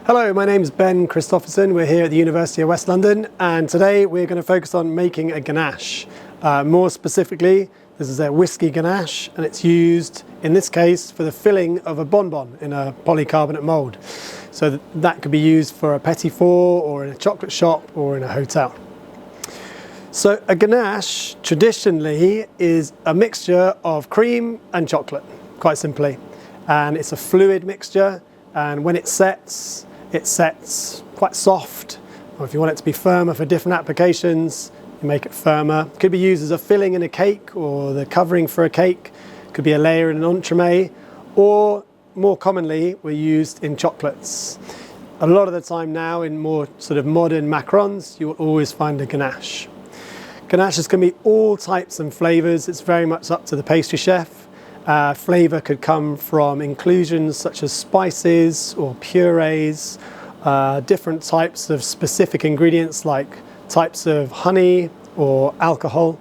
Hello, my name is Ben Christopherson. We're here at the University of West London, and today we're going to focus on making a ganache. More specifically, this is a whiskey ganache, and it's used, in this case, for the filling of a bonbon in a polycarbonate mould. So that could be used for a petit four, or in a chocolate shop, or in a hotel. So a ganache, traditionally, is a mixture of cream and chocolate, quite simply. And it's a fluid mixture, and when it sets quite soft, or if you want it to be firmer for different applications, you make it firmer. It could be used as a filling in a cake or the covering for a cake. It could be a layer in an entremet, or more commonly, we're used in chocolates. A lot of the time now in more sort of modern macarons, you will always find a ganache. Ganaches can be all types and flavours. It's very much up to the pastry chef. Flavour could come from inclusions such as spices or purees, different types of specific ingredients like types of honey or alcohol.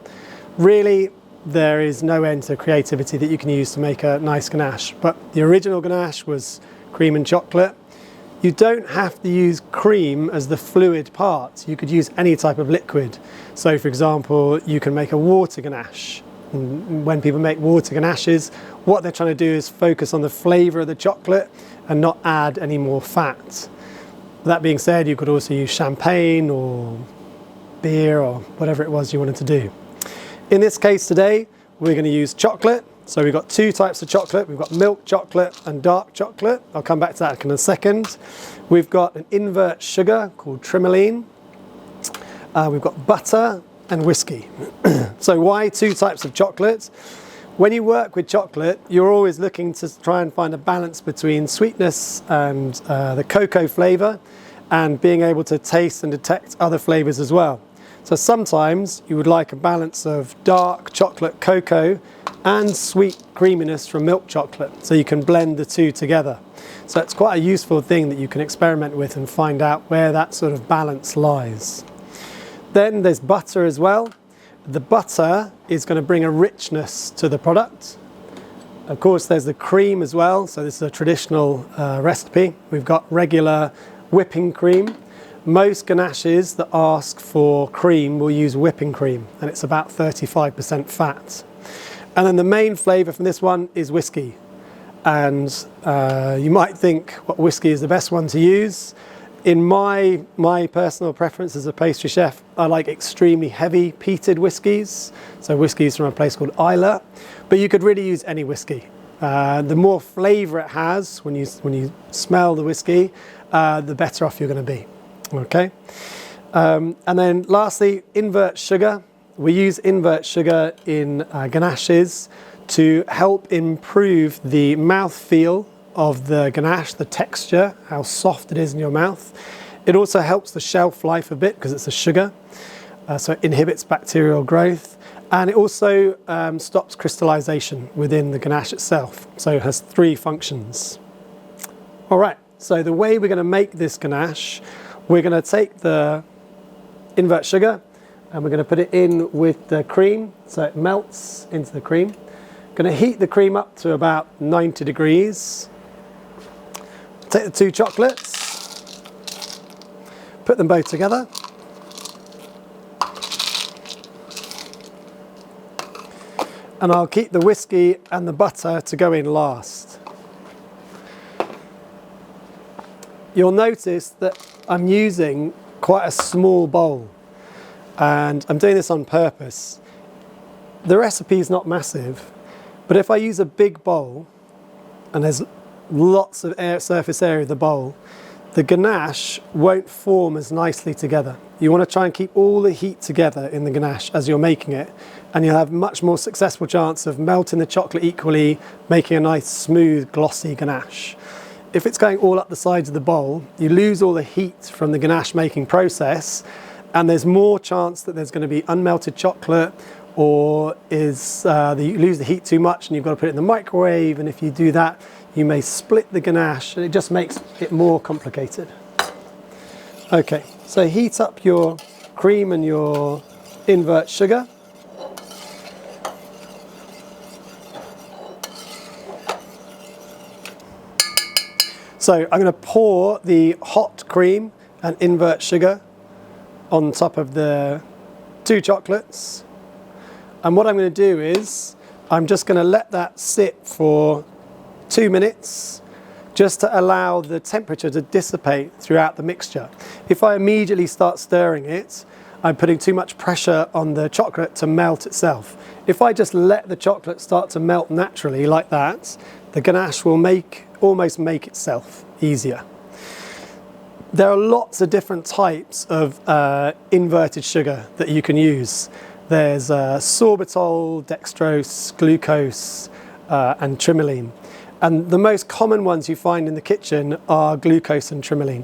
Really, there is no end to creativity that you can use to make a nice ganache. But the original ganache was cream and chocolate. You don't have to use cream as the fluid part. You could use any type of liquid. So for example, you can make a water ganache. When people make water ganaches, what they're trying to do is focus on the flavour of the chocolate and not add any more fat. That being said, you could also use champagne or beer or whatever it was you wanted to do. In this case today, we're going to use chocolate. So we've got two types of chocolate. We've got milk chocolate and dark chocolate. I'll come back to that in a second. We've got an invert sugar called trimoline. We've got butter and whiskey. So why two types of chocolate? When you work with chocolate, you're always looking to try and find a balance between sweetness and the cocoa flavour, and being able to taste and detect other flavours as well. So sometimes you would like a balance of dark chocolate cocoa and sweet creaminess from milk chocolate, so you can blend the two together. So it's quite a useful thing that you can experiment with and find out where that sort of balance lies. Then there's butter as well. The butter is going to bring a richness to the product. Of course, there's the cream as well. So this is a traditional recipe. We've got regular whipping cream. Most ganaches that ask for cream will use whipping cream, and it's about 35% fat. And then the main flavour from this one is whiskey. And you might think what whiskey is the best one to use. In my personal preference as a pastry chef, I like extremely heavy peated whiskies. So whiskies from a place called Islay. But you could really use any whiskey. The more flavour it has when you smell the whiskey, the better off you're going to be. Okay. And then lastly, invert sugar. We use invert sugar in ganaches to help improve the mouthfeel of the ganache, the texture, how soft it is in your mouth. It also helps the shelf life a bit because it's a sugar, so it inhibits bacterial growth, and it also stops crystallization within the ganache itself. So it has three functions. All right, so the way we're going to make this ganache, we're going to take the invert sugar and we're going to put it in with the cream so it melts into the cream. Going to heat the cream up to about 90 degrees. Take the two chocolates, put them both together. And I'll keep the whiskey and the butter to go in last. You'll notice that I'm using quite a small bowl, and I'm doing this on purpose. The recipe is not massive, but if I use a big bowl and there's lots of surface area of the bowl, the ganache won't form as nicely together. You want to try and keep all the heat together in the ganache as you're making it, and you'll have much more successful chance of melting the chocolate equally, making a nice smooth glossy ganache. If it's going all up the sides of the bowl, you lose all the heat from the ganache making process, and there's more chance that there's going to be unmelted chocolate, or you lose the heat too much and you've got to put it in the microwave, and if you do that, you may split the ganache, and it just makes it more complicated. Okay, so heat up your cream and your invert sugar. So I'm going to pour the hot cream and invert sugar on top of the 2 chocolates. And what I'm going to do is I'm just going to let that sit for 2 minutes just to allow the temperature to dissipate throughout the mixture. If I immediately start stirring it, I'm putting too much pressure on the chocolate to melt itself. If I just let the chocolate start to melt naturally like that, the ganache will almost make itself easier. There are lots of different types of inverted sugar that you can use. There's sorbitol, dextrose, glucose, and trimoline. And the most common ones you find in the kitchen are glucose and trimoline.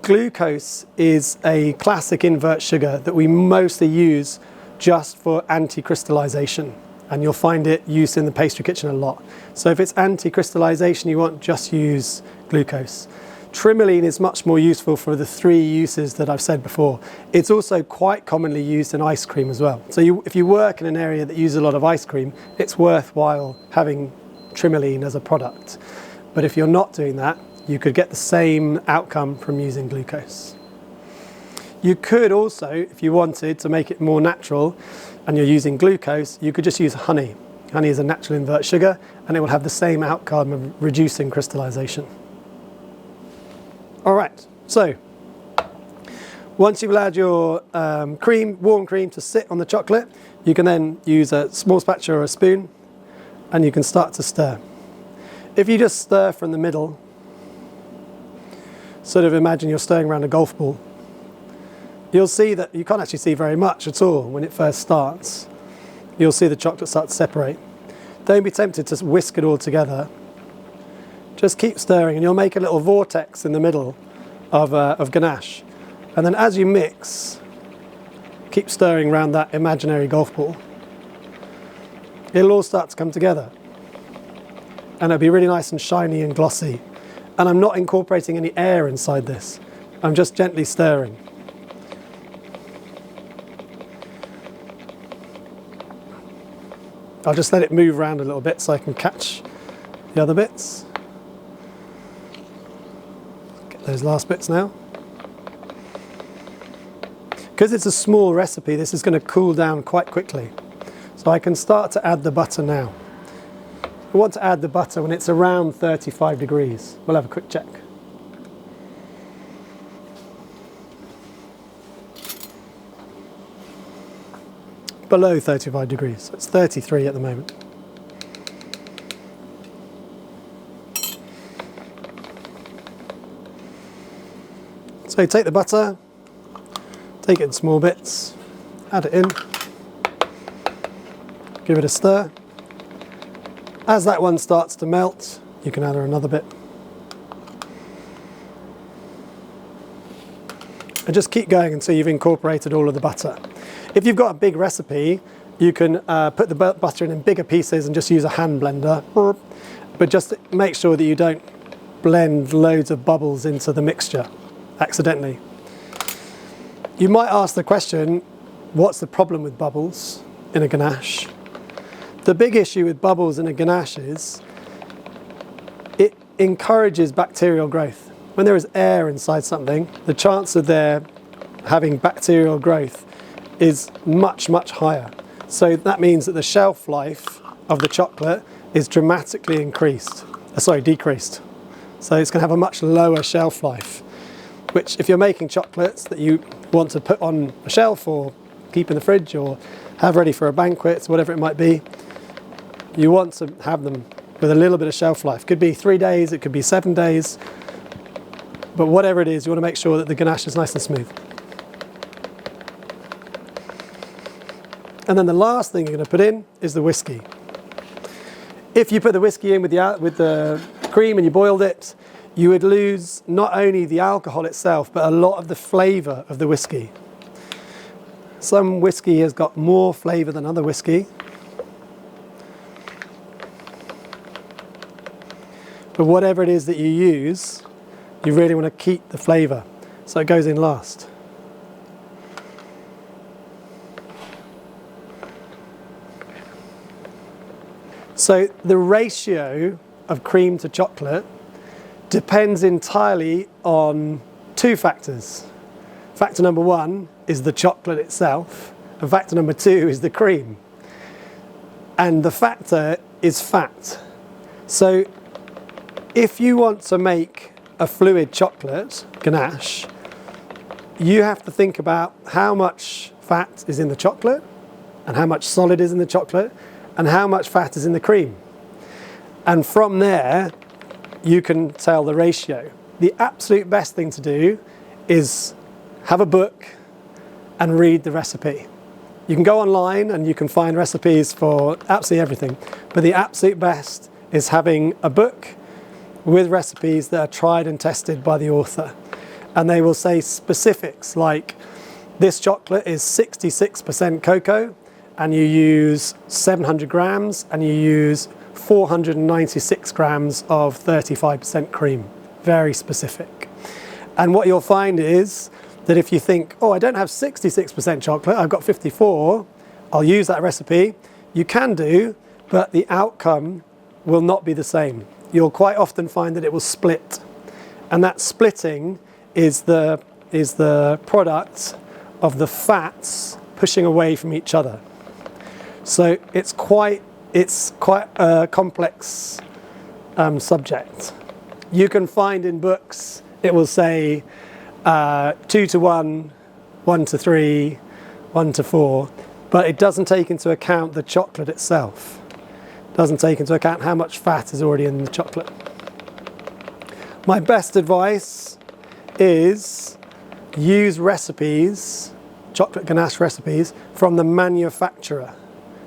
Glucose is a classic invert sugar that we mostly use just for anti-crystallization, and you'll find it used in the pastry kitchen a lot. So if it's anti-crystallization you want, just use glucose. Trimoline is much more useful for the 3 uses that I've said before. It's also quite commonly used in ice cream as well. So if you work in an area that uses a lot of ice cream, it's worthwhile having trimoline as a product. But if you're not doing that, you could get the same outcome from using glucose. You could also, if you wanted to make it more natural and you're using glucose, you could just use honey. Honey is a natural invert sugar and it will have the same outcome of reducing crystallization. All right, so once you've allowed your warm cream to sit on the chocolate, you can then use a small spatula or a spoon and you can start to stir. If you just stir from the middle, sort of imagine you're stirring around a golf ball, you'll see that you can't actually see very much at all when it first starts. You'll see the chocolate start to separate. Don't be tempted to whisk it all together. Just keep stirring and you'll make a little vortex in the middle of ganache. And then as you mix, keep stirring around that imaginary golf ball. It'll all start to come together. And it'll be really nice and shiny and glossy. And I'm not incorporating any air inside this. I'm just gently stirring. I'll just let it move around a little bit so I can catch the other bits. Get those last bits now. Because it's a small recipe, this is going to cool down quite quickly. So I can start to add the butter now. I want to add the butter when it's around 35 degrees. We'll have a quick check. Below 35 degrees, so it's 33 at the moment. So take the butter, take it in small bits, add it in, give it a stir. As that one starts to melt, you can add another bit. And just keep going until you've incorporated all of the butter. If you've got a big recipe, you can put the butter in bigger pieces and just use a hand blender. But just make sure that you don't blend loads of bubbles into the mixture accidentally. You might ask the question, what's the problem with bubbles in a ganache? The big issue with bubbles in a ganache is it encourages bacterial growth. When there is air inside something, the chance of there having bacterial growth is much, much higher. So that means that the shelf life of the chocolate is dramatically decreased. So it's going to have a much lower shelf life, which if you're making chocolates that you want to put on a shelf or keep in the fridge or have ready for a banquet, whatever it might be, you want to have them with a little bit of shelf life. It could be 3 days, it could be 7 days, but whatever it is, you want to make sure that the ganache is nice and smooth. And then the last thing you're going to put in is the whiskey. If you put the whiskey in with the cream and you boiled it, you would lose not only the alcohol itself, but a lot of the flavour of the whiskey. Some whiskey has got more flavour than other whiskey. But whatever it is that you use, you really want to keep the flavour, so it goes in last. So the ratio of cream to chocolate depends entirely on two factors. Factor number one is the chocolate itself, and factor number two is the cream. And the factor is fat. So if you want to make a fluid chocolate ganache, you have to think about how much fat is in the chocolate and how much solid is in the chocolate and how much fat is in the cream. And from there, you can tell the ratio. The absolute best thing to do is have a book and read the recipe. You can go online and you can find recipes for absolutely everything, but the absolute best is having a book with recipes that are tried and tested by the author. And they will say specifics like, this chocolate is 66% cocoa, and you use 700 grams, and you use 496 grams of 35% cream. Very specific. And what you'll find is that if you think, oh, I don't have 66% chocolate, I've got 54, I'll use that recipe. You can do, but the outcome will not be the same. You'll quite often find that it will split. And that splitting is the product of the fats pushing away from each other. So it's quite a complex subject. You can find in books, it will say 2 to 1, 1 to 3, 1 to 4, but it doesn't take into account the chocolate itself. It doesn't take into account how much fat is already in the chocolate. My best advice is use recipes, chocolate ganache recipes, from the manufacturer.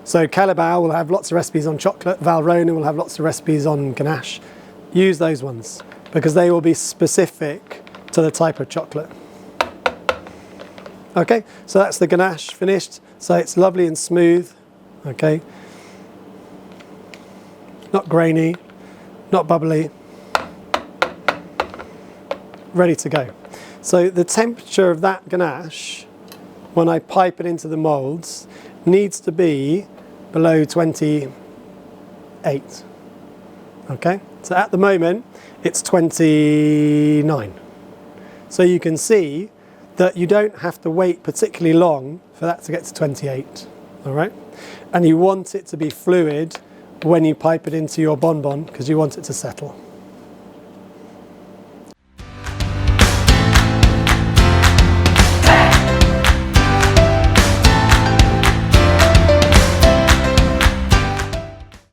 So Callebaut will have lots of recipes on chocolate, Valrhona will have lots of recipes on ganache. Use those ones because they will be specific to the type of chocolate. Okay, so that's the ganache finished. So it's lovely and smooth, okay? Not grainy, not bubbly. Ready to go. So the temperature of that ganache, when I pipe it into the molds, needs to be below 28. Okay, so at the moment it's 29. So you can see that you don't have to wait particularly long for that to get to 28. All right, and you want it to be fluid when you pipe it into your bonbon because you want it to settle.